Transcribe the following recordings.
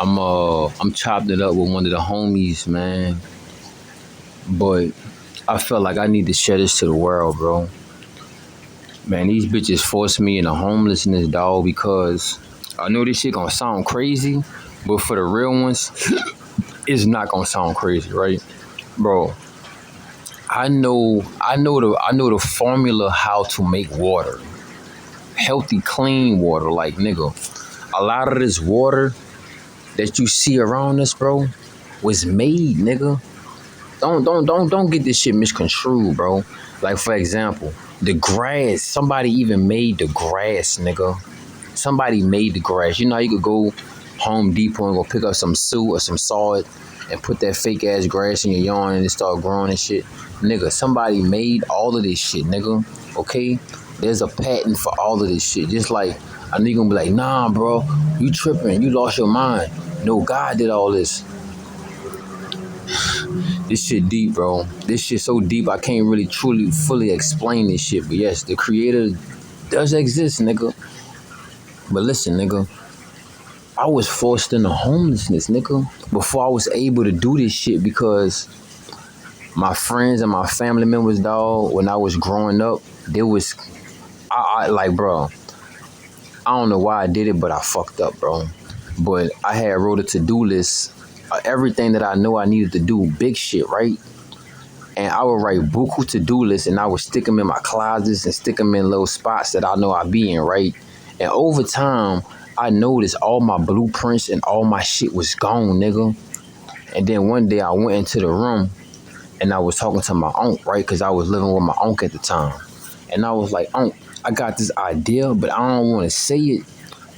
I'm chopped it up with one of the homies, man. But I felt like I need to share this to the world, bro. Man, these bitches forced me into homelessness, dog, because I know this shit gonna sound crazy, but for the real ones, it's not gonna sound crazy, right? Bro, I know the formula how to make water. Healthy, clean water, like nigga. A lot of this water that you see around us, bro, was made, nigga. Don't get this shit misconstrued, bro. Like for example, the grass. Somebody even made the grass, nigga. Somebody made the grass. You know how you could go Home Depot and go pick up some suit or some salt and put that fake ass grass in your yard and it start growing and shit. Nigga, somebody made all of this shit, nigga. Okay? There's a patent for all of this shit. Just like a nigga gonna be like, nah, bro, you tripping, you lost your mind. No, God did all this. This shit deep, bro. This shit so deep I can't really truly fully explain this shit. But yes, the creator does exist, nigga. But listen, nigga, I was forced into homelessness, nigga, before I was able to do this shit because my friends and my family members, dog, when I was growing up, there was, I like, bro, I don't know why I did it, but I fucked up, bro. But I had wrote a to-do list, everything that I know I needed to do, big shit, right? And I would write buku to-do lists and I would stick them in my closets and stick them in little spots that I know I be in, right? And over time, I noticed all my blueprints and all my shit was gone, nigga. And then one day I went into the room and I was talking to my aunt, right? Because I was living with my uncle at the time. And I was like, Aunt, I got this idea, but I don't want to say it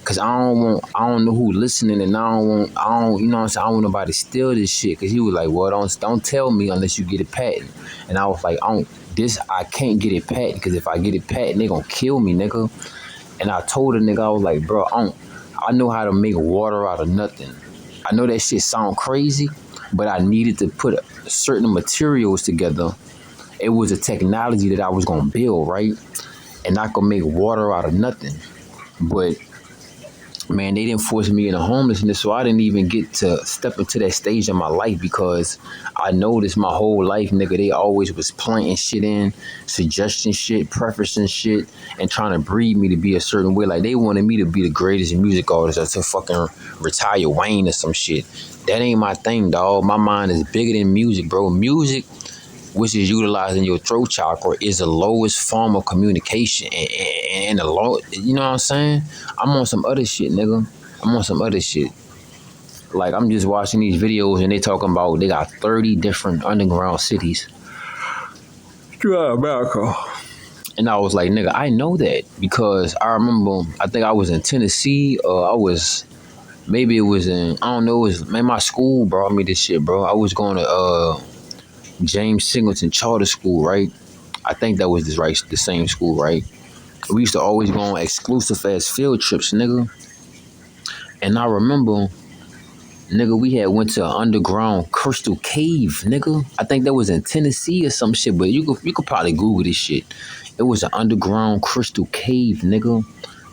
because I don't know who listening, and I don't, you know what I'm saying? I don't want nobody to steal this shit. Because he was like, well, don't tell me unless you get it patent. And I was like, Aunt, this, I can't get it patent because if I get it patent, they gonna kill me, nigga. And I told the nigga, I was like, bro, I know how to make water out of nothing. I know that shit sound crazy, but I needed to put certain materials together. It was a technology that I was gonna build, right? And I could make water out of nothing. But man, they didn't force me into homelessness, so I didn't even get to step into that stage of my life because I noticed my whole life, nigga, they always was planting shit in, suggesting shit, preferencing shit, and trying to breed me to be a certain way. Like, they wanted me to be the greatest music artist or to fucking retire Wayne or some shit. That ain't my thing, dog. My mind is bigger than music, bro. Music, which is utilizing your throat chakra, is the lowest form of communication. And the low, you know what I'm saying? I'm on some other shit, nigga. I'm on some other shit. Like, I'm just watching these videos and they talking about they got 30 different underground cities throughout America. And I was like, nigga, I know that because I remember, I think I was in Tennessee, maybe it was in, I don't know, it was, man, my school brought me this shit, bro. I was going to James Singleton Charter School, right? I think that was the same school, right? We used to always go on exclusive ass field trips, nigga. And I remember, nigga, we had went to an underground crystal cave, nigga. I think that was in Tennessee or some shit, but you could probably Google this shit. It was an underground crystal cave, nigga.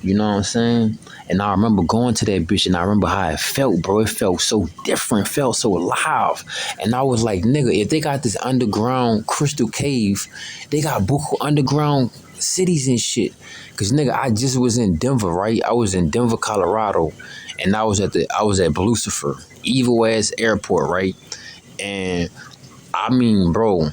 You know what I'm saying? And I remember going to that bitch and I remember how it felt, bro. It felt so different, felt so alive. And I was like, nigga, if they got this underground crystal cave, they got buku underground cities and shit. Cause nigga, I just was in Denver, right? I was in Denver, Colorado, and I was at Lucifer, evil ass airport, right? And I mean, bro,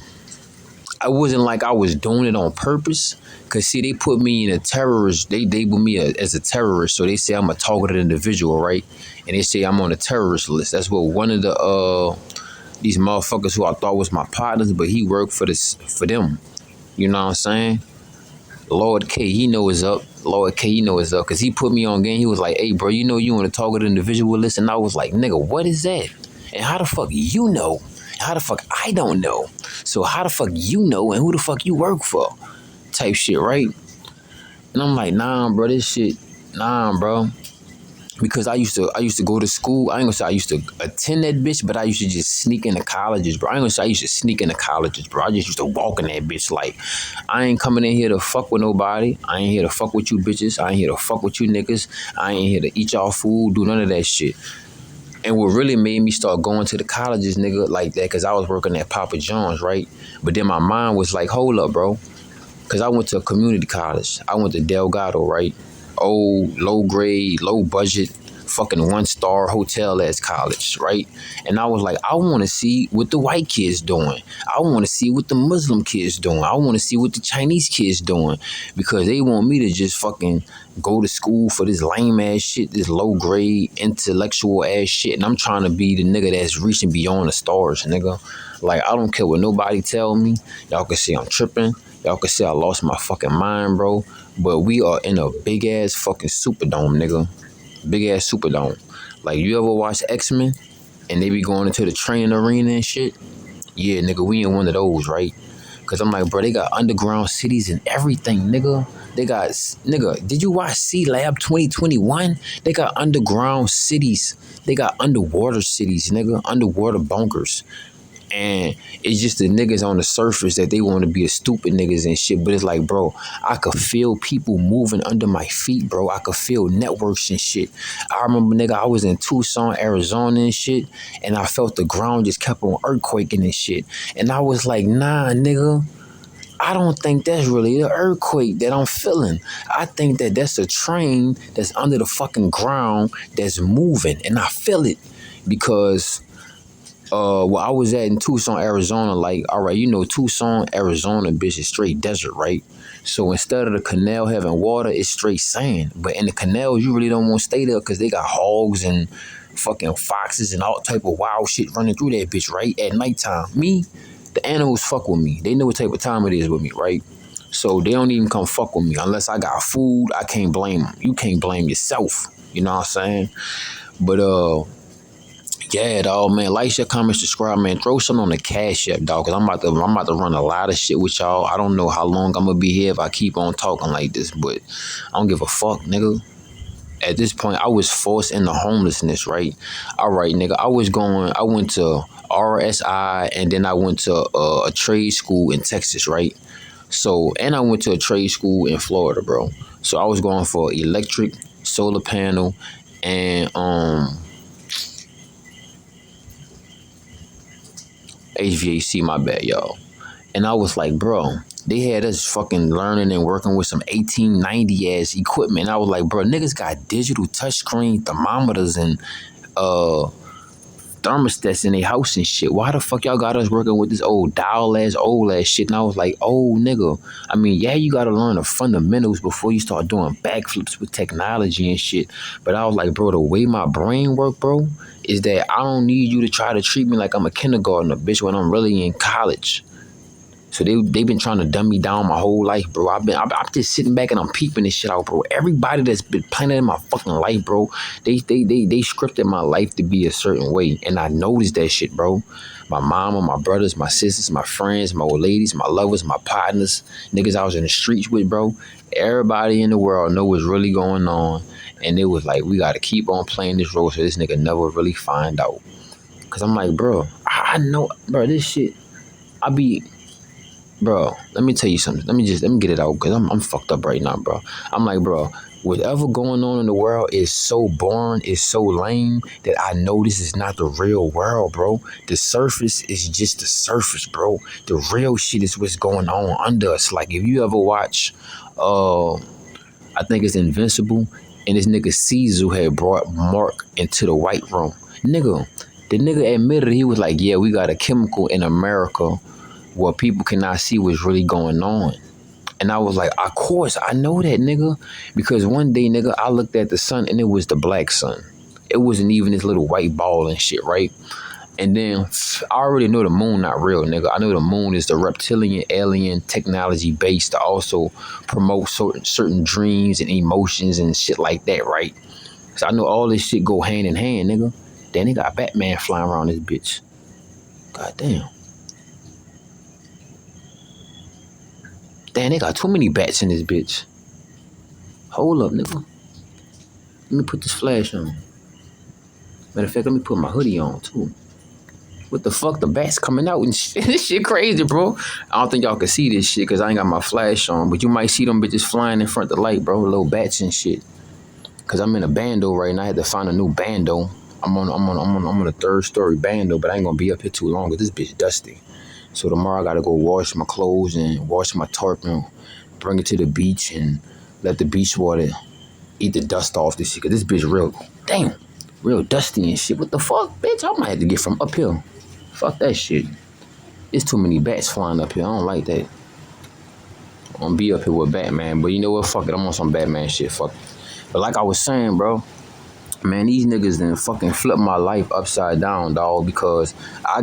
I wasn't like I was doing it on purpose. Cause see, they put me in a terrorist. They label me as a terrorist. So they say I'm a targeted individual, right? And they say I'm on a terrorist list. That's what one of the these motherfuckers who I thought was my partners, but he worked for them. You know what I'm saying? Lord K, he know it's up. Lord K, he know it's up. Cause he put me on game. He was like, hey, bro, you know you on a targeted individual list. And I was like, nigga, what is that? And how the fuck you know? How the fuck I don't know? So how the fuck you know and who the fuck you work for? Type shit, right? And I'm like, nah, bro, this shit, nah, bro. Because I used to go to school. I ain't gonna say I used to attend that bitch, but I used to just sneak into colleges, bro. I ain't gonna say I used to sneak into colleges, bro. I just used to walk in that bitch like, I ain't coming in here to fuck with nobody. I ain't here to fuck with you bitches. I ain't here to fuck with you niggas. I ain't here to eat y'all food, do none of that shit. And what really made me start going to the colleges, nigga, like that, because I was working at Papa John's, right? But then my mind was like, hold up, bro. Because I went to a community college. I went to Delgado, right? Old, low grade, low budget, fucking 1-star hotel as college, right? And I was like, I want to see what the white kids doing. I want to see what the Muslim kids doing. I want to see what the Chinese kids doing, because they want me to just fucking go to school for this lame ass shit, this low grade intellectual ass shit. And I'm trying to be the nigga that's reaching beyond the stars, nigga. Like, I don't care what nobody tell me. Y'all can see I'm tripping. Y'all can say I lost my fucking mind, bro. But we are in a big ass fucking Superdome, nigga. Big ass Superdome. Like, you ever watch X-Men and they be going into the training arena and shit? Yeah, nigga, we in one of those, right? Cause I'm like, bro, they got underground cities and everything, nigga. They got, nigga, did you watch C-Lab 2021? They got underground cities. They got underwater cities, nigga. Underwater bunkers. And it's just the niggas on the surface that they want to be a stupid niggas and shit. But it's like, bro, I could feel people moving under my feet, bro. I could feel networks and shit. I remember, nigga, I was in Tucson, Arizona and shit. And I felt the ground just kept on earthquaking and shit. And I was like, nah, nigga. I don't think that's really an earthquake that I'm feeling. I think that that's a train that's under the fucking ground that's moving. And I feel it because where I was at in Tucson, Arizona, like, all right, you know, Tucson, Arizona, bitch, is straight desert, right? So instead of the canal having water, it's straight sand. But in the canals, you really don't want to stay there because they got hogs and fucking foxes and all type of wild shit running through that bitch, right? At nighttime. Me, the animals fuck with me. They know what type of time it is with me, right? So they don't even come fuck with me. Unless I got food, I can't blame them. You can't blame yourself. You know what I'm saying? But yeah, dog, man. Like, share, comment, subscribe, man. Throw something on the Cash App, dog, because I'm about to run a lot of shit with y'all. I don't know how long I'm gonna be here if I keep on talking like this, but I don't give a fuck, nigga. At this point, I was forced into homelessness, right? All right, nigga. I went to RSI, and then I went to a trade school in Texas, right? So, and I went to a trade school in Florida, bro. So I was going for electric, solar panel, and HVAC, my bad, y'all. And I was like, bro, they had us fucking learning and working with some 1890 ass equipment. And I was like, bro, niggas got digital touchscreen thermometers and thermostats in their house and shit. Why the fuck y'all got us working with this old old ass shit? And I was like, oh, nigga. I mean, yeah, you gotta learn the fundamentals before you start doing backflips with technology and shit. But I was like, bro, the way my brain work, bro, is that I don't need you to try to treat me like I'm a kindergartner, bitch, when I'm really in college. So they been trying to dumb me down my whole life, bro. I'm just sitting back and I'm peeping this shit out, bro. Everybody that's been planted in my fucking life, bro, they scripted my life to be a certain way, and I noticed that shit, bro. My mama, my brothers, my sisters, my friends, my old ladies, my lovers, my partners, niggas I was in the streets with, bro. Everybody in the world know what's really going on, and it was like, we gotta keep on playing this role so this nigga never really find out. Cause I'm like, bro, I know, bro, this shit, I be. Bro, let me tell you something. Let me get it out because I'm fucked up right now, bro. I'm like, bro, whatever going on in the world is so boring, is so lame that I know this is not the real world, bro. The surface is just the surface, bro. The real shit is what's going on under us. Like, if you ever watch, I think it's Invincible, and this nigga Caesar had brought Mark into the White Room. Nigga, the nigga admitted, he was like, yeah, we got a chemical in America where people cannot see what's really going on. And I was like, of course, I know that, nigga. Because one day, nigga, I looked at the sun and it was the black sun. It wasn't even this little white ball and shit, right? And then I already know the moon not real, nigga. I know the moon is the reptilian, alien, technology based to also promote certain dreams and emotions and shit like that, right? So I know all this shit go hand in hand, nigga. Then they got Batman flying around this bitch. God damn. Damn, they got too many bats in this bitch. Hold up, nigga. Let me put this flash on. Matter of fact, let me put my hoodie on, too. What the fuck? The bats coming out and shit. This shit crazy, bro. I don't think y'all can see this shit because I ain't got my flash on. But you might see them bitches flying in front of the light, bro. Little bats and shit. Because I'm in a bando right now. I had to find a new bando. I'm on the third story bando, but I ain't gonna be up here too long. 'Cause this bitch dusty. So tomorrow I gotta go wash my clothes and wash my tarp and bring it to the beach and let the beach water eat the dust off this shit. 'Cause this bitch real, damn, real dusty and shit. What the fuck, bitch? I might have to get from up here. Fuck that shit. There's too many bats flying up here. I don't like that. I'm gonna be up here with Batman, but you know what? Fuck it. I'm on some Batman shit. Fuck it. But like I was saying, bro, man, these niggas done fucking flip my life upside down, dog, because I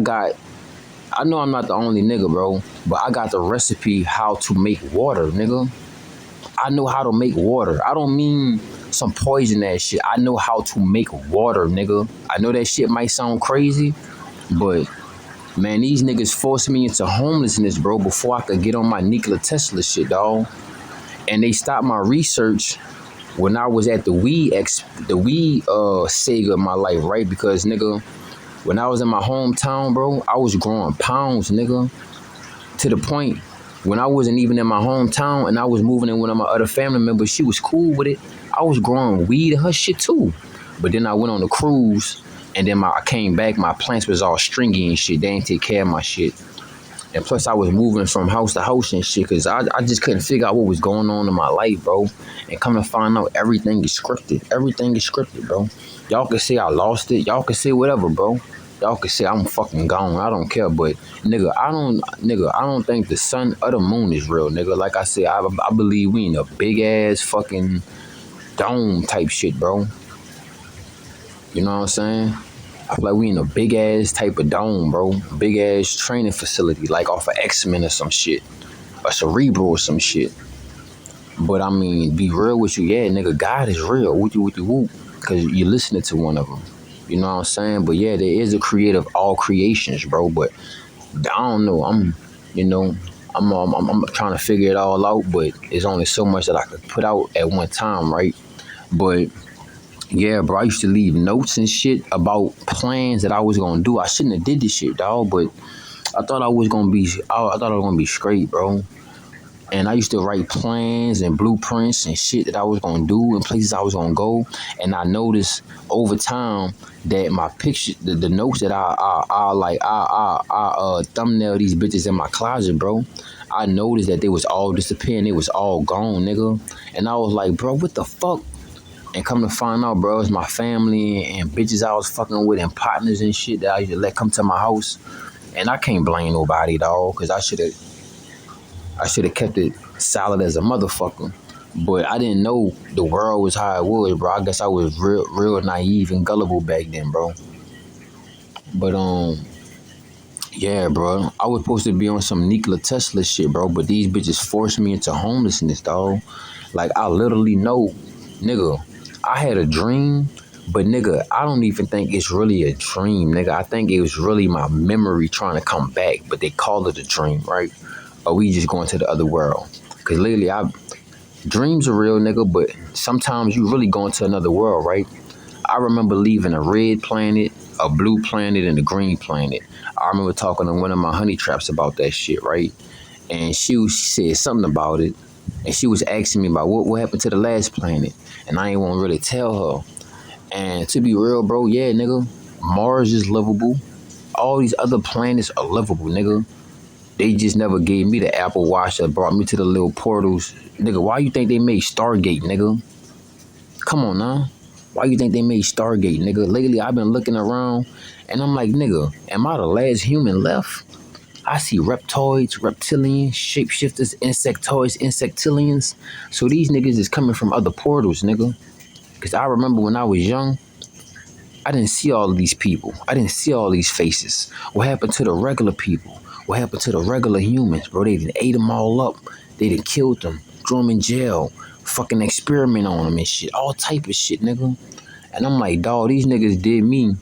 know I'm not the only nigga, bro, but I got the recipe how to make water, nigga. I know how to make water. I don't mean some poison ass shit. I know how to make water, nigga. I know that shit might sound crazy, but man, these niggas forced me into homelessness, bro, before I could get on my Nikola Tesla shit, dog. And they stopped my research when I was at the weed sega of my life, right? Because nigga, when I was in my hometown, bro, I was growing pounds, nigga. To the point when I wasn't even in my hometown and I was moving in with one of my other family members, she was cool with it. I was growing weed in her shit too. But then I went on a cruise and then I came back, my plants was all stringy and shit. They ain't take care of my shit. And plus I was moving from house to house and shit because I just couldn't figure out what was going on in my life, bro. And come to find out everything is scripted. Everything is scripted, bro. Y'all can say I lost it. Y'all can say whatever, bro. Y'all can say I'm fucking gone. I don't care, but nigga, I don't think the sun or the moon is real, nigga. Like I said, I believe we in a big ass fucking dome type shit, bro. You know what I'm saying? I feel like we in a big ass type of dome, bro. Big ass training facility, like off of X-Men or some shit, or Cerebral or some shit. But I mean, be real with you, yeah, nigga. God is real. Whoop, because you're listening to one of them. You know what I'm saying? But yeah, there is a creator of all creations, bro. But I don't know. I'm trying to figure it all out. But it's only so much that I could put out at one time, right? But yeah, bro, I used to leave notes and shit about plans that I was gonna do. I shouldn't have did this shit, dog. But I thought I was gonna be. I thought I was gonna be straight, bro. And I used to write plans and blueprints and shit that I was gonna do and places I was gonna go. And I noticed over time that my picture, the notes that I thumbnail these bitches in my closet, bro. I noticed that they was all disappearing. They was all gone, nigga. And I was like, bro, what the fuck? And come to find out, bro, it's my family and bitches I was fucking with and partners and shit that I used to let come to my house. And I can't blame nobody, dog, because I should have kept it solid as a motherfucker. But I didn't know the world was how it was, bro. I guess I was real naive and gullible back then, bro. But yeah, bro. I was supposed to be on some Nikola Tesla shit, bro. But these bitches forced me into homelessness, dog. Like I literally know, nigga. I had a dream, but nigga, I don't even think it's really a dream, nigga. I think it was really my memory trying to come back, but they call it a dream, right? Or we just going to the other world. Cause lately dreams are real, nigga, but sometimes you really going to another world, right? I remember leaving a red planet, a blue planet, and a green planet. I remember talking to one of my honey traps about that shit, right? And she said something about it. And she was asking me about what happened to the last planet. And I ain't want to really tell her. And to be real, bro, yeah, nigga, Mars is livable. All these other planets are livable, nigga. They just never gave me the Apple Watch that brought me to the little portals. Nigga, why you think they made Stargate, nigga? Come on, now. Why you think they made Stargate, nigga? Lately, I've been looking around, and I'm like, nigga, am I the last human left? I see reptoids, reptilians, shapeshifters, insectoids, insectilians. So these niggas is coming from other portals, nigga. Because I remember when I was young, I didn't see all of these people. I didn't see all these faces. What happened to the regular people? What happened to the regular humans, bro? They done ate them all up. They done killed them, threw them in jail, fucking experiment on them and shit. All type of shit, nigga. And I'm like, dawg, these niggas did me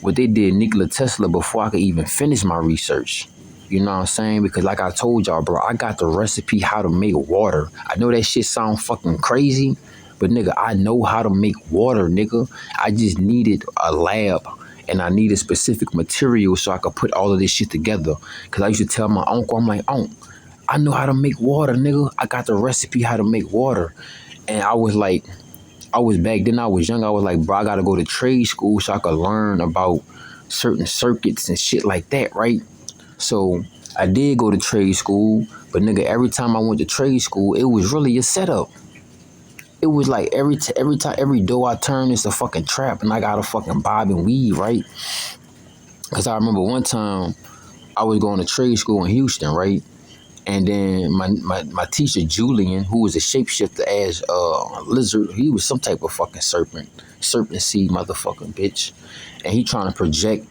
what they did Nikola Tesla before I could even finish my research. You know what I'm saying? Because like I told y'all, bro, I got the recipe how to make water. I know that shit sound fucking crazy, but nigga, I know how to make water, nigga. I just needed a lab and I needed specific material so I could put all of this shit together. Because I used to tell my uncle, I'm like, Unc, I know how to make water, nigga. I got the recipe how to make water. And I was like, I was back then, I was young. I was like, bro, I gotta go to trade school so I could learn about certain circuits and shit like that, right? So I did go to trade school, but nigga, every time I went to trade school, it was really a setup. It was like every time every door I turn, it's a fucking trap, and I gotta fucking bob and weave, right? Cause I remember one time I was going to trade school in Houston, right? And then my teacher Julian, who was a shapeshifter as a lizard, he was some type of fucking serpent seed motherfucking bitch, and he trying to project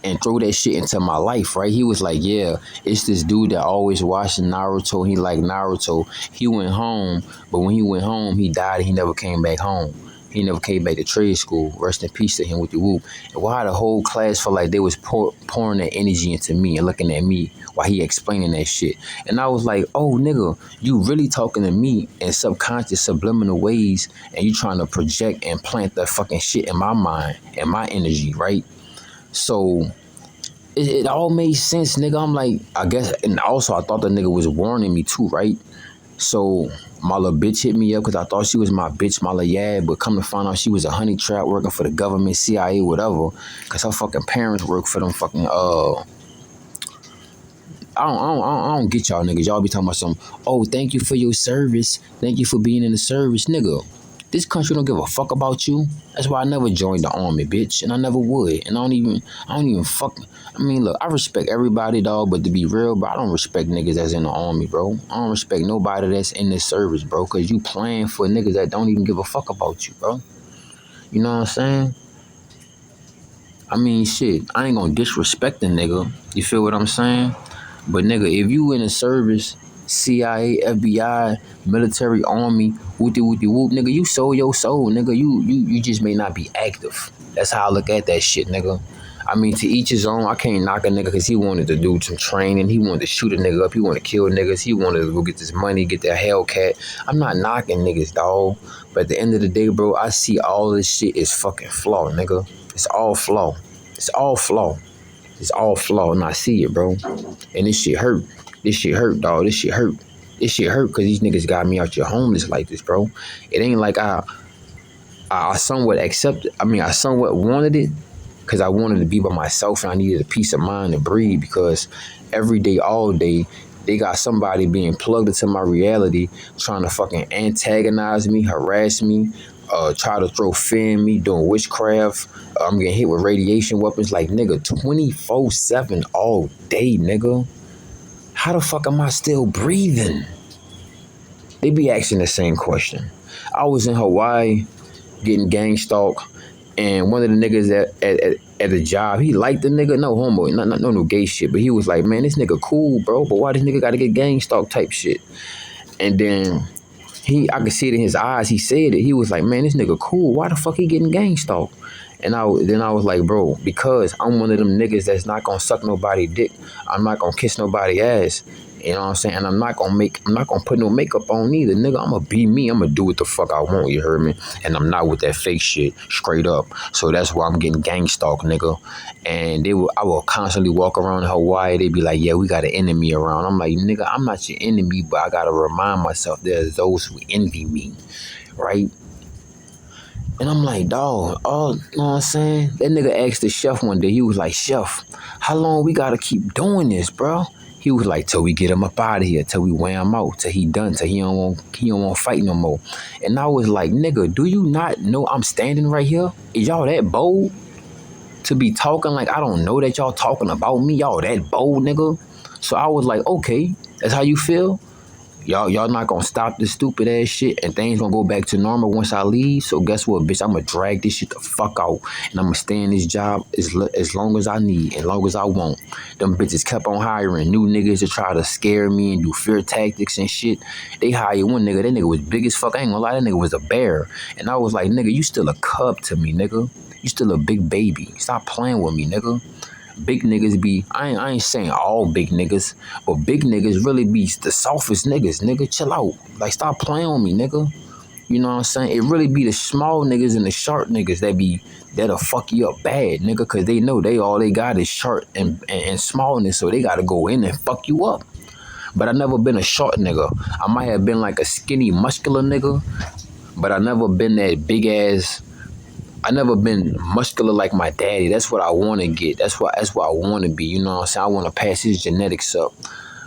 and throw that shit into my life, right? He was like, yeah, it's this dude that always watching Naruto. He liked Naruto. He went home, but when he went home, he died. He never came back home. He never came back to trade school. Rest in peace to him with the whoop. And why the whole class felt like they was pouring that energy into me and looking at me while he explaining that shit. And I was like, oh, nigga, you really talking to me in subconscious, subliminal ways, and you trying to project and plant that fucking shit in my mind and my energy, right? So it all made sense, nigga. I'm like, I guess, and also I thought the nigga was warning me too, right? So my little bitch hit me up because I thought she was my bitch, my little yeah, but come to find out she was a honey trap working for the government, CIA, whatever, because her fucking parents work for them fucking, I don't get y'all niggas. Y'all be talking about some, oh, thank you for your service. Thank you for being in the service. Nigga, this country don't give a fuck about you. That's why I never joined the army, bitch. And I never would. And I don't even fuck. I mean, look, I respect everybody, dog, but to be real, bro, I don't respect niggas that's in the army, bro. I don't respect nobody that's in this service, bro, because you playing for niggas that don't even give a fuck about you, bro. You know what I'm saying? I mean, shit, I ain't gonna disrespect the nigga. You feel what I'm saying? But nigga, if you in a service, CIA, FBI, military, army, whoopty whoopty whoop, nigga, you sold your soul, nigga. You just may not be active. That's how I look at that shit, nigga. I mean, to each his own. I can't knock a nigga because he wanted to do some training. He wanted to shoot a nigga up. He wanted to kill niggas. He wanted to go get this money, get that Hellcat. I'm not knocking niggas, dog. But at the end of the day, bro, I see all this shit is fucking flaw, nigga. It's all flaw. It's all flaw. It's all flaw, and I see it, bro. And this shit hurt. This shit hurt, dog. This shit hurt. This shit hurt because these niggas got me out here homeless like this, bro. It ain't like I somewhat accepted. I mean, I somewhat wanted it because I wanted to be by myself and I needed a peace of mind to breathe because every day, all day, they got somebody being plugged into my reality trying to fucking antagonize me, harass me, try to throw fear in me, doing witchcraft. I'm getting hit with radiation weapons like, nigga, 24/7 all day, nigga. How the fuck am I still breathing? They be asking the same question. I was in Hawaii getting gang stalked, and one of the niggas at the job, he liked the nigga, no homo, no gay shit, but he was like, man, this nigga cool, bro, but why this nigga gotta get gang stalked type shit? And then I could see it in his eyes, he said it, he was like, man, this nigga cool, why the fuck he getting gang stalked? And then I was like, bro, because I'm one of them niggas that's not gonna suck nobody dick. I'm not gonna kiss nobody ass. You know what I'm saying? And I'm not gonna put no makeup on either, nigga. I'm gonna be me. I'm gonna do what the fuck I want, you heard me? And I'm not with that fake shit, straight up. So that's why I'm getting gang stalked, nigga. And I will constantly walk around in Hawaii. They be like, yeah, we got an enemy around. I'm like, nigga, I'm not your enemy, but I gotta remind myself there's those who envy me, right? And I'm like, dog, oh, you know what I'm saying? That nigga asked the chef one day, he was like, chef, how long we gotta keep doing this, bro? He was like, till we get him up out of here, till we wear him out, till he done, till he don't want to fight no more. And I was like, nigga, do you not know I'm standing right here? Is y'all that bold to be talking like I don't know that y'all talking about me? Y'all that bold, nigga? So I was like, okay, that's how you feel? Y'all not gonna stop this stupid ass shit and things gonna go back to normal once I leave. So guess what, bitch? I'm gonna drag this shit the fuck out and I'm gonna stay in this job as long as I need, as long as I want. Them bitches kept on hiring new niggas to try to scare me and do fear tactics and shit. They hired one nigga, that nigga was big as fuck. I ain't gonna lie, that nigga was a bear. And I was like, nigga, you still a cub to me, nigga. You still a big baby. Stop playing with me, nigga. Big niggas be, I ain't saying all big niggas, but big niggas really be the softest niggas, nigga. Chill out. Like, stop playing with me, nigga. You know what I'm saying? It really be the small niggas and the sharp niggas that'll fuck you up bad, nigga, because they know all they got is sharp and smallness, so they gotta go in and fuck you up. but I never been a short nigga. I might have been like a skinny, muscular nigga, but I never been that big ass. I never been muscular like my daddy. That's what I want to get. That's what I want to be. You know what I'm saying? I want to pass his genetics up.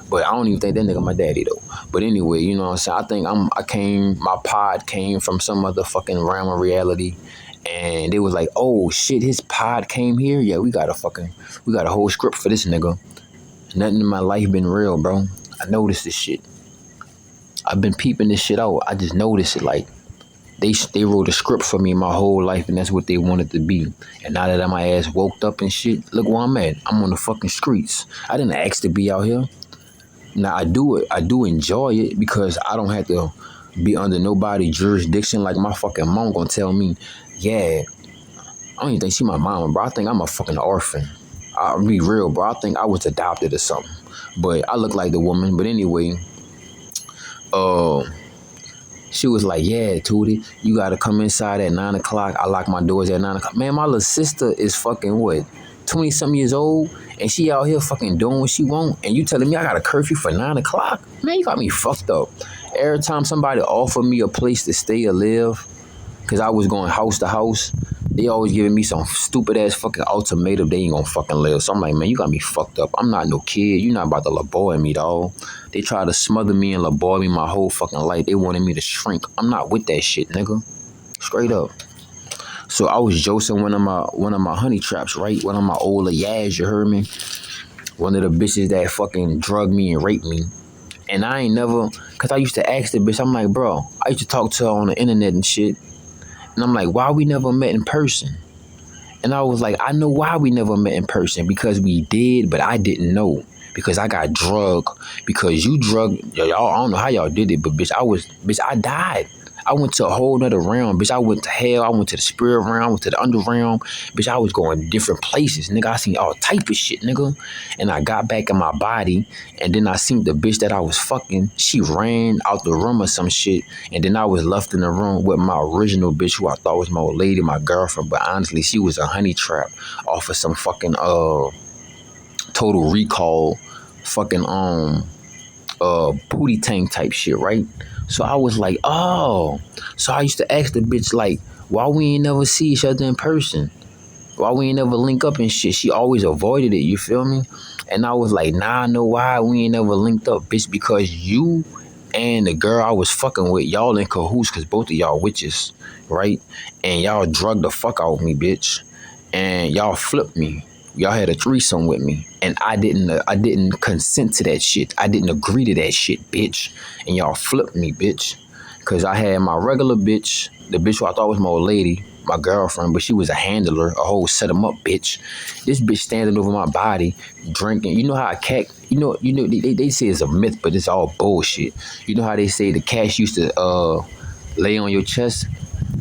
But I don't even think that nigga my daddy though. But anyway, you know what I'm saying? I think my pod came from some other fucking realm of reality. And they was like, oh shit, his pod came here? Yeah, we got a whole script for this nigga. Nothing in my life been real, bro. I noticed this shit. I've been peeping this shit out. I just noticed it. Like, they wrote a script for me my whole life, and that's what they wanted to be. And now that my ass woke up and shit, look where I'm at. I'm on the fucking streets. I didn't ask to be out here. Now I do enjoy it because I don't have to be under nobody's jurisdiction. Like my fucking mom gonna tell me, yeah, I don't even think she my mama, bro. I think I'm a fucking orphan. I'll be real, bro. I think I was adopted or something. But I look like the woman. But anyway, she was like, yeah, Tootie, you gotta come inside at 9 o'clock. I lock my doors at 9 o'clock. Man, my little sister is fucking what? 20-something years old, and she out here fucking doing what she want, and you telling me I got a curfew for 9 o'clock? Man, you got me fucked up. Every time somebody offered me a place to stay or live, because I was going house to house, they always giving me some stupid ass fucking ultimatum they ain't gonna fucking live. So I'm like, man, you got me fucked up. I'm not no kid. You not about to laboy me, dog. They tried to smother me and laboy me my whole fucking life. They wanted me to shrink. I'm not with that shit, nigga. Straight up. So I was josing one of my honey traps, right? One of my older yads, you heard me? One of the bitches that fucking drugged me and raped me. And I ain't never, cause I used to ask the bitch, I'm like, bro, I used to talk to her on the internet and shit. And I'm like, why we never met in person? And I was like, I know why we never met in person. Because we did, but I didn't know. Because I got drugged. Because you drugged, y'all, I don't know how y'all did it, but bitch, I died. I went to a whole nother realm, bitch. I went to hell. I went to the spirit realm. I went to the underrealm. Bitch, I was going different places, nigga. I seen all type of shit, nigga. And I got back in my body, and then I seen the bitch that I was fucking. She ran out the room or some shit, and then I was left in the room with my original bitch, who I thought was my old lady, my girlfriend. But honestly, she was a honey trap off of some fucking Total Recall, fucking Pootie Tang type shit, right? So I was like, oh. So I used to ask the bitch, like, why we ain't never see each other in person? Why we ain't never link up and shit? She always avoided it, you feel me? And I was like, nah, I know why we ain't never linked up, bitch, because you and the girl I was fucking with, y'all in cahoots, because both of y'all witches, right? And y'all drugged the fuck out of me, bitch. And y'all flipped me. Y'all had a threesome with me, and I didn't consent to that shit. I didn't agree to that shit, bitch. And y'all flipped me, bitch. Cause I had my regular bitch, the bitch who I thought was my old lady, my girlfriend, but she was a handler, a whole set 'em up bitch. This bitch standing over my body, drinking. You know how a cat, they say it's a myth, but it's all bullshit. You know how they say the cats used to lay on your chest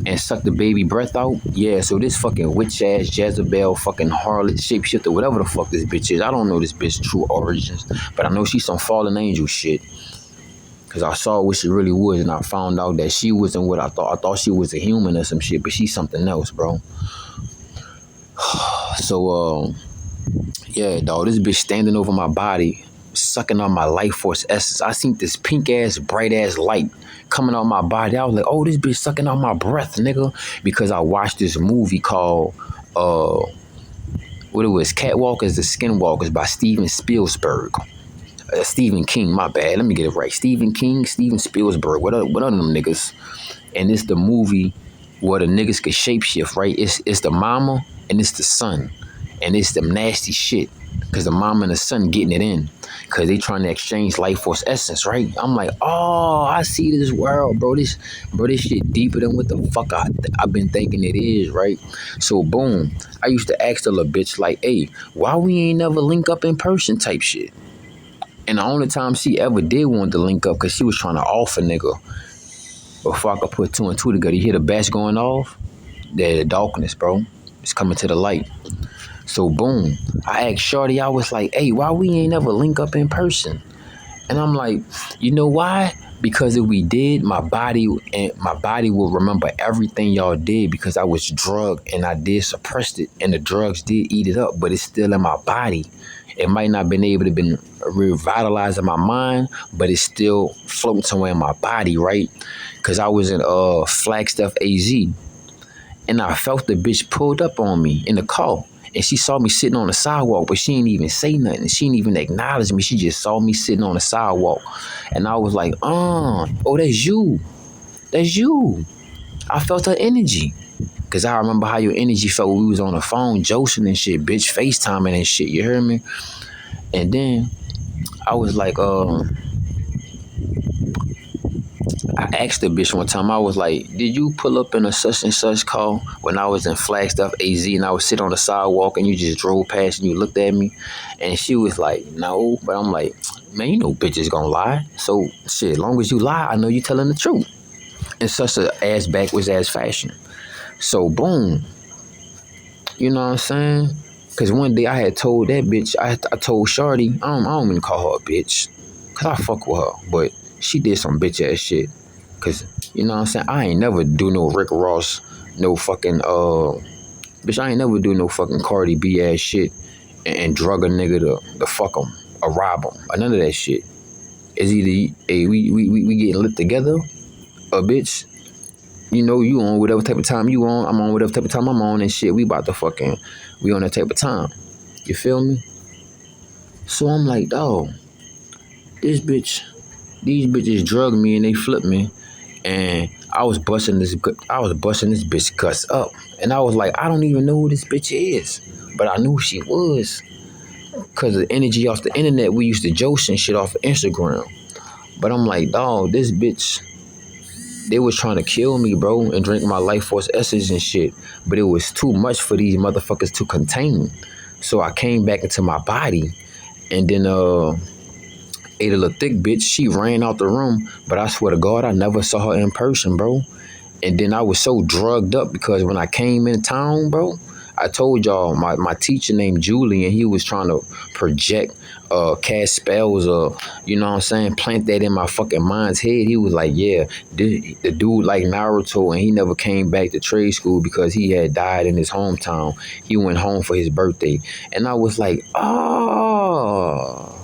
and suck the baby breath out? Yeah, so this fucking witch ass Jezebel fucking harlot shapeshifter, whatever the fuck this bitch is. I don't know this bitch true origins, but I know she's some fallen angel shit. Cause I saw what she really was, and I found out that she wasn't what I thought. I thought she was a human or some shit, but she's something else, bro. So yeah, dog, this bitch standing over my body, sucking on my life force essence. I seen this pink ass, bright ass light coming out my body. I was like, oh, this bitch sucking on my breath, nigga. Because I watched this movie called what it was, Catwalkers, the Skinwalkers by Steven Spielberg. Stephen King, my bad. Let me get it right. Stephen King, Steven Spielberg. What are them niggas? And it's the movie where the niggas could shapeshift, right? It's the mama and it's the son. And it's them nasty shit. Cause the mama and the son getting it in. Cause they trying to exchange life force essence, right? I'm like, oh, I see this world, bro. This shit deeper than what the fuck I've been thinking it is, right? So boom. I used to ask the little bitch like, hey, why we ain't never link up in person type shit? And the only time she ever did want to link up, because she was trying to off a nigga. Before I could put two and two together, you hear the bass going off? The darkness, bro. It's coming to the light. So boom. I asked Shorty, I was like, hey, why we ain't never link up in person? And I'm like, you know why? Because if we did, my body will remember everything y'all did, because I was drugged and I did suppress it, and the drugs did eat it up, but it's still in my body. It might not been able to been revitalizing my mind, but it's still floating somewhere in my body, right? Cause I was in Flagstaff, AZ, and I felt the bitch pulled up on me in the car. And she saw me sitting on the sidewalk, but she didn't even say nothing. She didn't even acknowledge me. She just saw me sitting on the sidewalk. And I was like, oh, that's you. That's you. I felt her energy. Cause I remember how your energy felt when we was on the phone, josing and shit, bitch, FaceTiming and shit, you heard me? And then I was like, I asked the bitch one time, I was like, did you pull up in a such and such car when I was in Flagstaff, AZ, and I was sitting on the sidewalk and you just drove past and you looked at me? And she was like, no. But I'm like, man, you know bitches gonna lie. So shit, as long as you lie, I know you telling the truth. In such a ass backwards ass fashion. So boom. You know what I'm saying? Cause one day I had told that bitch, I told Shorty, I don't even call her a bitch. Cause I fuck with her. But she did some bitch ass shit. Cause, you know what I'm saying? I ain't never do no Rick Ross, no fucking, bitch, I ain't never do no fucking Cardi B ass shit and drug a nigga to fuck him or rob him or none of that shit. It's either, hey, we getting lit together or bitch, you know, you on whatever type of time you on, I'm on whatever type of time I'm on and shit. We about to fucking, we on that type of time. You feel me? So I'm like, dawg, these bitches drugged me and they flipped me. And I was busting this bitch guts up. And I was like, I don't even know who this bitch is. But I knew she was. Cause of the energy off the internet, we used to joke and shit off of Instagram. But I'm like, dawg, this bitch, they was trying to kill me, bro, and drink my life force essence and shit. But it was too much for these motherfuckers to contain. So I came back into my body and then ate a little thick bitch. She ran out the room, but I swear to God, I never saw her in person, bro. And then I was so drugged up because when I came in town, bro, I told y'all my teacher named Julie, and he was trying to project, cast spells, you know what I'm saying, plant that in my fucking mind's head. He was like, yeah, the dude like Naruto, and he never came back to trade school because he had died in his hometown. He went home for his birthday. And I was like, oh,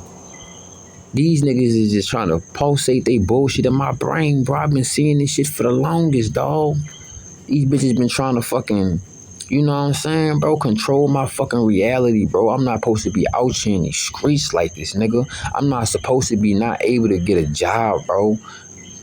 these niggas is just trying to pulsate they bullshit in my brain, bro. I've been seeing this shit for the longest, dog. These bitches been trying to fucking, you know what I'm saying, bro, control my fucking reality, bro. I'm not supposed to be out here in these streets like this, nigga. I'm not supposed to be not able to get a job, bro.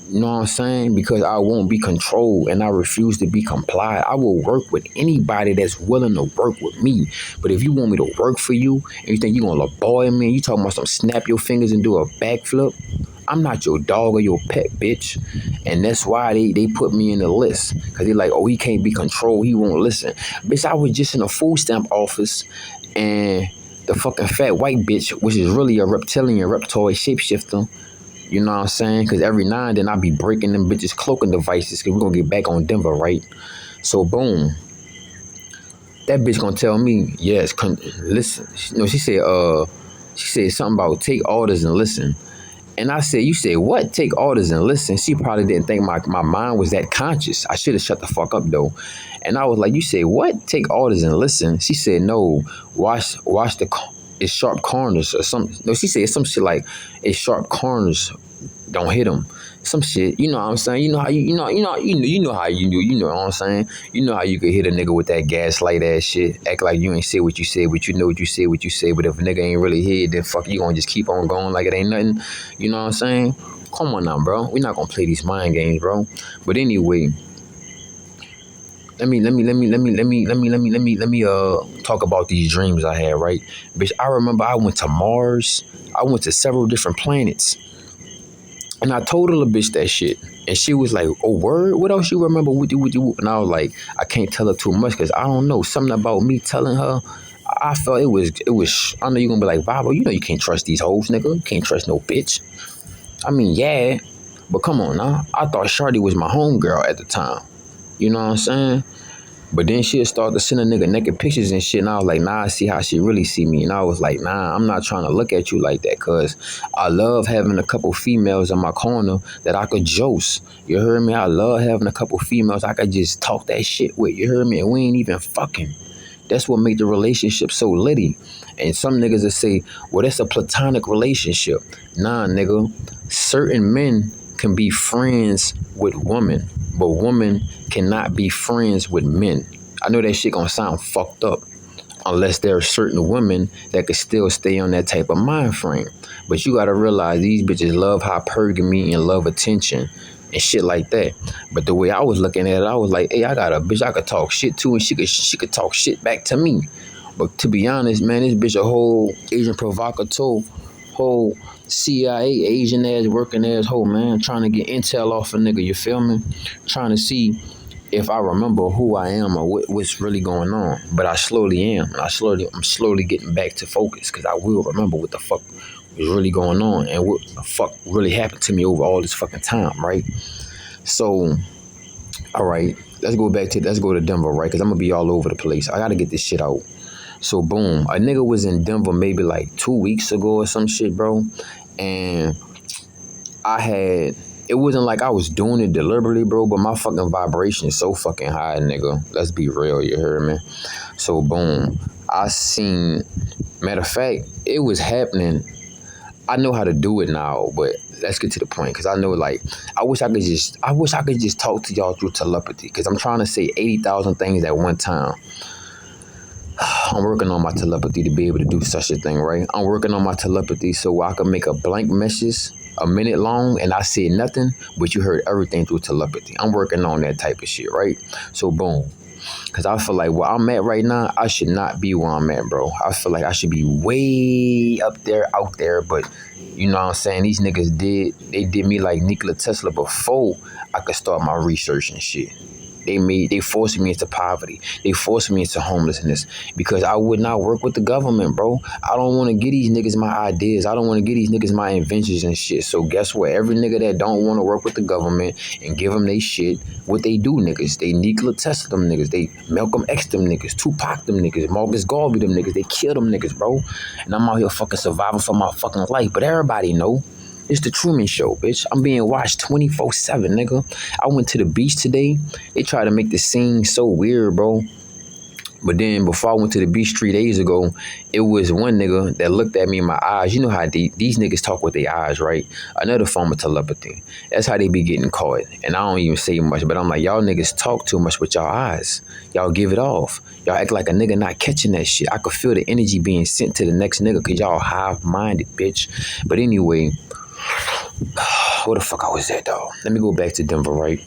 You know what I'm saying? Because I won't be controlled and I refuse to be complied. I will work with anybody that's willing to work with me. But if you want me to work for you and you think you're going to boy me and you talking about some snap your fingers and do a backflip, I'm not your dog or your pet, bitch. And that's why they put me in the list. Because they're like, oh, he can't be controlled. He won't listen. Bitch, I was just in a food stamp office and the fucking fat white bitch, which is really a reptilian, reptoid shapeshifter, you know what I'm saying? Because every now and then I be breaking them bitches' cloaking devices because we're going to get back on Denver, right? So, boom. That bitch going to tell me, yes, listen. No, she said something about take orders and listen. And I said, you said what? Take orders and listen. She probably didn't think my mind was that conscious. I should have shut the fuck up, though. And I was like, you said what? Take orders and listen. She said, no, watch the... It's sharp corners or something. No, she said some shit like it's sharp corners. Don't hit them. Some shit. You know what I'm saying? You know how you know how you do. You know what I'm saying? You know how you could hit a nigga with that gaslight ass shit. Act like you ain't say what you said, but you know what you said, what you say. But if a nigga ain't really here, then fuck you gonna just keep on going like it ain't nothing. You know what I'm saying? Come on now, bro. We not gonna play these mind games, bro. But anyway. Let me talk about these dreams I had, right? Bitch, I remember I went to Mars. I went to several different planets. And I told her the bitch that shit. And she was like, oh, word? What else you remember? With you? And I was like, I can't tell her too much because I don't know. Something about me telling her, I felt it was, I know you're going to be like, Bobo, you know you can't trust these hoes, nigga. You can't trust no bitch. I mean, yeah. But come on now. I thought Shorty was my homegirl at the time. You know what I'm saying? But then she'll start to send a nigga naked pictures and shit. And I was like, nah, I see how she really see me. And I was like, nah, I'm not trying to look at you like that because I love having a couple females in my corner that I could jose. You heard me? I love having a couple females I could just talk that shit with. You heard me? And we ain't even fucking. That's what made the relationship so litty. And some niggas will say, well, that's a platonic relationship. Nah, nigga. Certain men can be friends with women, but women cannot be friends with men. I know that shit gonna sound fucked up, unless there are certain women that could still stay on that type of mind frame. But you gotta realize these bitches love hypergamy and love attention and shit like that. But the way I was looking at it, I was like, hey, I got a bitch I could talk shit to, and she could talk shit back to me. But to be honest, man, this bitch a whole Asian provocateur, whole CIA Asian ass working asshole, man, trying to get intel off a nigga, you feel me? Trying to see if I remember who I am or what's really going on. But I slowly am, and I'm slowly getting back to focus, because I will remember what the fuck was really going on and what the fuck really happened to me over all this fucking time, right? So, all right, let's go to Denver, right? Because I'm gonna be all over the place. I gotta get this shit out. So boom, a nigga was in Denver maybe like 2 weeks ago or some shit, bro, and it wasn't like I was doing it deliberately, bro, but my fucking vibration is so fucking high, nigga. Let's be real, you heard me? So boom, matter of fact, it was happening. I know how to do it now, but let's get to the point, because I know, like, I wish I could just talk to y'all through telepathy, because I'm trying to say 80,000 things at one time. I'm working on my telepathy to be able to do such a thing, right? I'm working on my telepathy so I can make a blank message a minute long and I said nothing, but you heard everything through telepathy. I'm working on that type of shit, right? So boom. Because I feel like where I'm at right now, I should not be where I'm at, bro. I feel like I should be way up there, out there, but you know what I'm saying? These niggas did me like Nikola Tesla before I could start my research and shit. They forced me into poverty. They forced me into homelessness because I would not work with the government, bro. I don't want to give these niggas my ideas. I don't want to give these niggas my inventions and shit. So guess what? Every nigga that don't want to work with the government and give them they shit, what they do, niggas, they Nikola Tesla them niggas. They Malcolm X them niggas. Tupac them niggas. Marcus Garvey them niggas. They kill them niggas, bro. And I'm out here fucking surviving for my fucking life. But everybody know. It's the Truman Show, bitch. I'm being watched 24/7, nigga. I went to the beach today. They tried to make the scene so weird, bro. But then before I went to the beach 3 days ago, it was one nigga that looked at me in my eyes. You know how these niggas talk with their eyes, right? Another form of telepathy. That's how they be getting caught. And I don't even say much, but I'm like, y'all niggas talk too much with y'all eyes. Y'all give it off. Y'all act like a nigga not catching that shit. I could feel the energy being sent to the next nigga because y'all hive-minded, bitch. But anyway, where the fuck I was at, dog? Let me go back to Denver, right?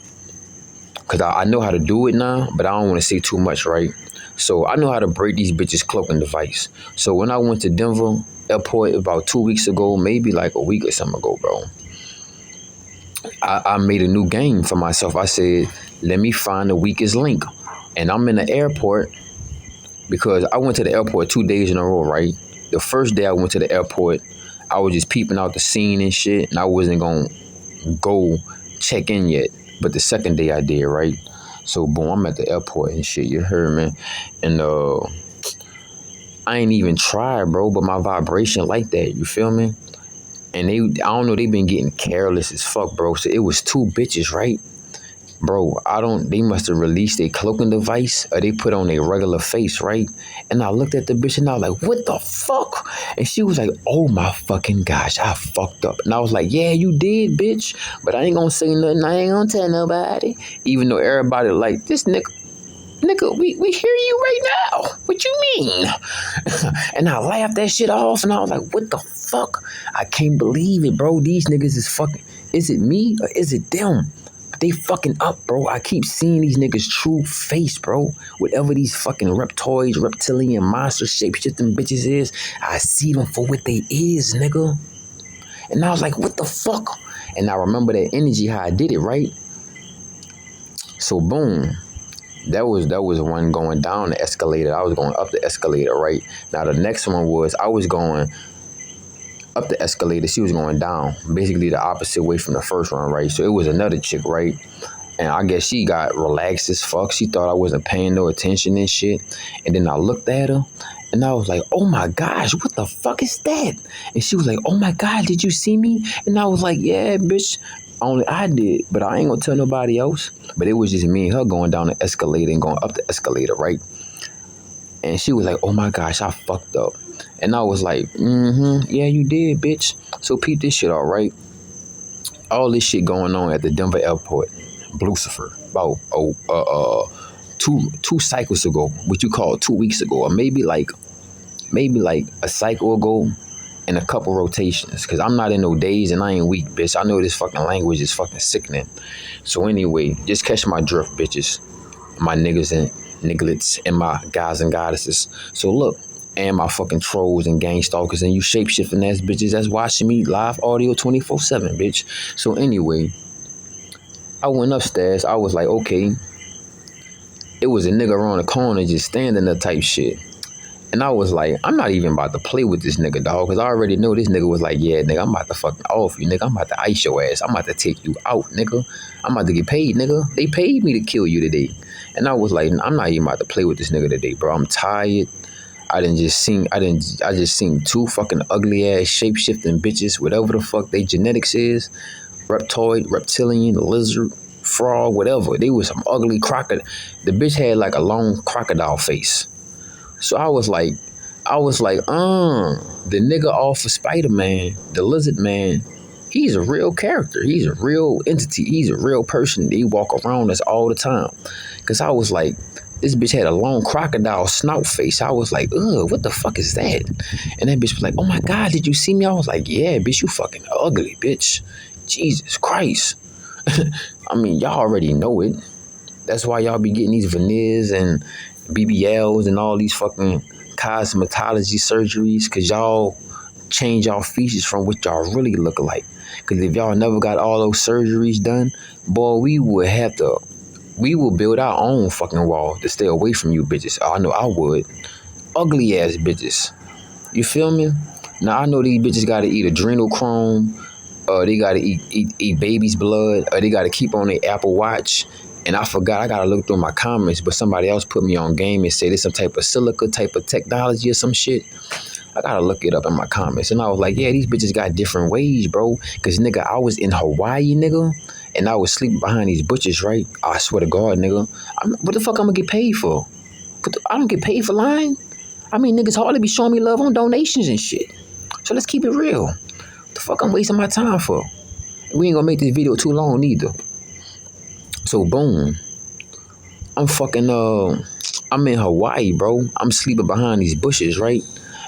Because I know how to do it now, but I don't want to say too much, right? So I know how to break these bitches' cloaking device. So when I went to Denver airport about 2 weeks ago, maybe like a week or something ago, bro, I made a new game for myself. I said, let me find the weakest link. And I'm in the airport because I went to the airport 2 days in a row, right? The first day I went to the airport, I was just peeping out the scene and shit, and I wasn't going to go check in yet. But the second day I did, right? So, boom, I'm at the airport and shit, you heard me? And I ain't even tried, bro, but my vibration like that, you feel me? And I don't know, they been getting careless as fuck, bro. So it was two bitches, right? Bro, they must have released a cloaking device or they put on their regular face, right? And I looked at the bitch and I was like, what the fuck? And she was like, oh my fucking gosh, I fucked up. And I was like, yeah, you did, bitch. But I ain't gonna say nothing. I ain't gonna tell nobody. Even though everybody like, this nigga, we hear you right now. What you mean? And I laughed that shit off and I was like, what the fuck? I can't believe it, bro. These niggas is fucking, is it me or is it them? They fucking up, bro. I keep seeing these niggas' true face, bro. Whatever these fucking reptoids, reptilian monster shape shit them bitches is, I see them for what they is, nigga. And I was like, what the fuck? And I remember that energy, how I did it, right? So boom. That was one going down the escalator. I was going up the escalator, right? Now the next one was I was going up the escalator, she was going down, basically the opposite way from the first one, right? So it was another chick, right? And I guess she got relaxed as fuck. She thought I wasn't paying no attention and shit. And then I looked at her and I was like, oh my gosh, what the fuck is that? And she was like, oh my God, did you see me? And I was like, yeah, bitch, only I did, but I ain't gonna tell nobody else. But it was just me and her going down the escalator and going up the escalator, right? And she was like, oh my gosh, I fucked up. And I was like, yeah, you did, bitch. So peep this shit, all right? All this shit going on at the Denver airport, Lucifer, about two cycles ago, what you call 2 weeks ago, or maybe like a cycle ago, and a couple rotations. Cause I'm not in no days and I ain't weak, bitch. I know this fucking language is fucking sickening. So anyway, just catch my drift, bitches. My niggas and nigglets and my guys and goddesses. So look, and my fucking trolls and gang stalkers and you shapeshifting ass bitches that's watching me live audio 24/7, bitch. So anyway, I went upstairs. I was like, okay. It was a nigga around the corner just standing there type shit. And I was like, I'm not even about to play with this nigga, dog, because I already know this nigga was like, yeah, nigga, I'm about to fucking off you, nigga. I'm about to ice your ass. I'm about to take you out, nigga. I'm about to get paid, nigga. They paid me to kill you today. And I was like, I'm not even about to play with this nigga today, bro. I'm tired. I just seen two fucking ugly ass shape shifting bitches, whatever the fuck they genetics is, reptoid, reptilian, lizard, frog, whatever. They was some ugly crocodile. The bitch had like a long crocodile face. So I was like, the nigga off of Spider-Man, the lizard man, he's a real character. He's a real entity. He's a real person. He walk around us all the time. Cause I was like, this bitch had a long crocodile snout face. I was like, ugh, what the fuck is that? And that bitch was like, oh my God, did you see me? I was like, yeah, bitch, you fucking ugly, bitch. Jesus Christ. I mean, y'all already know it. That's why y'all be getting these veneers and BBLs and all these fucking cosmetology surgeries, because y'all change y'all features from what y'all really look like. Because if y'all never got all those surgeries done, boy, we will build our own fucking wall to stay away from you bitches. Oh, I know I would. Ugly ass bitches. You feel me? Now I know these bitches gotta eat adrenochrome, they gotta eat baby's blood, or they gotta keep on their Apple Watch. And I forgot, I gotta look through my comments, but somebody else put me on game and said it's some type of silica type of technology or some shit. I gotta look it up in my comments. And I was like, yeah, these bitches got different ways, bro. Cause nigga, I was in Hawaii, nigga, and I was sleeping behind these butchers, right? I swear to God, nigga. What the fuck I'm gonna get paid for? I don't get paid for lying. I mean, niggas hardly be showing me love on donations and shit. So let's keep it real. What the fuck I'm wasting my time for? We ain't gonna make this video too long either. So boom, I'm in Hawaii, bro. I'm sleeping behind these bushes, right?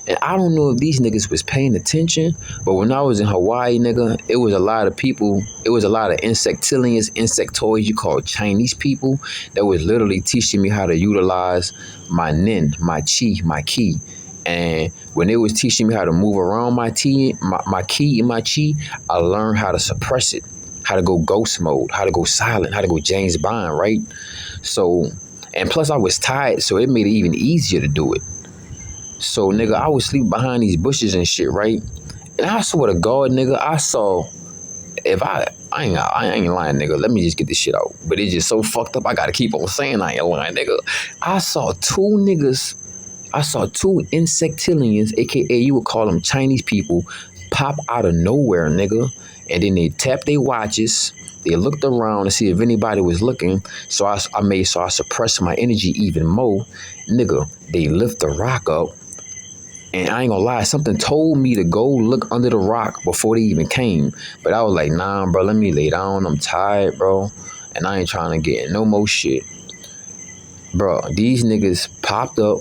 And I don't know if these niggas was paying attention, but when I was in Hawaii, nigga, it was a lot of people, it was a lot of insectilians, insectoids, you call Chinese people, that was literally teaching me how to utilize my nin, my chi, my ki. And when they was teaching me how to move around my ki and my chi, I learned how to suppress it, how to go ghost mode, how to go silent, how to go James Bond, right? So, and plus I was tired, so it made it even easier to do it. So, nigga, I was sleeping behind these bushes and shit, right? And I swear to God, nigga, I saw, if I ain't lying, nigga. Let me just get this shit out. But it's just so fucked up, I gotta keep on saying I ain't lying, nigga. I saw two insectilians, aka you would call them Chinese people, pop out of nowhere, nigga. And then they tapped their watches. They looked around to see if anybody was looking. So I suppressed my energy even more. Nigga, they lift the rock up. And I ain't gonna lie, something told me to go look under the rock before they even came. But I was like, nah, bro, let me lay down. I'm tired, bro. And I ain't trying to get in no more shit. Bro, these niggas popped up.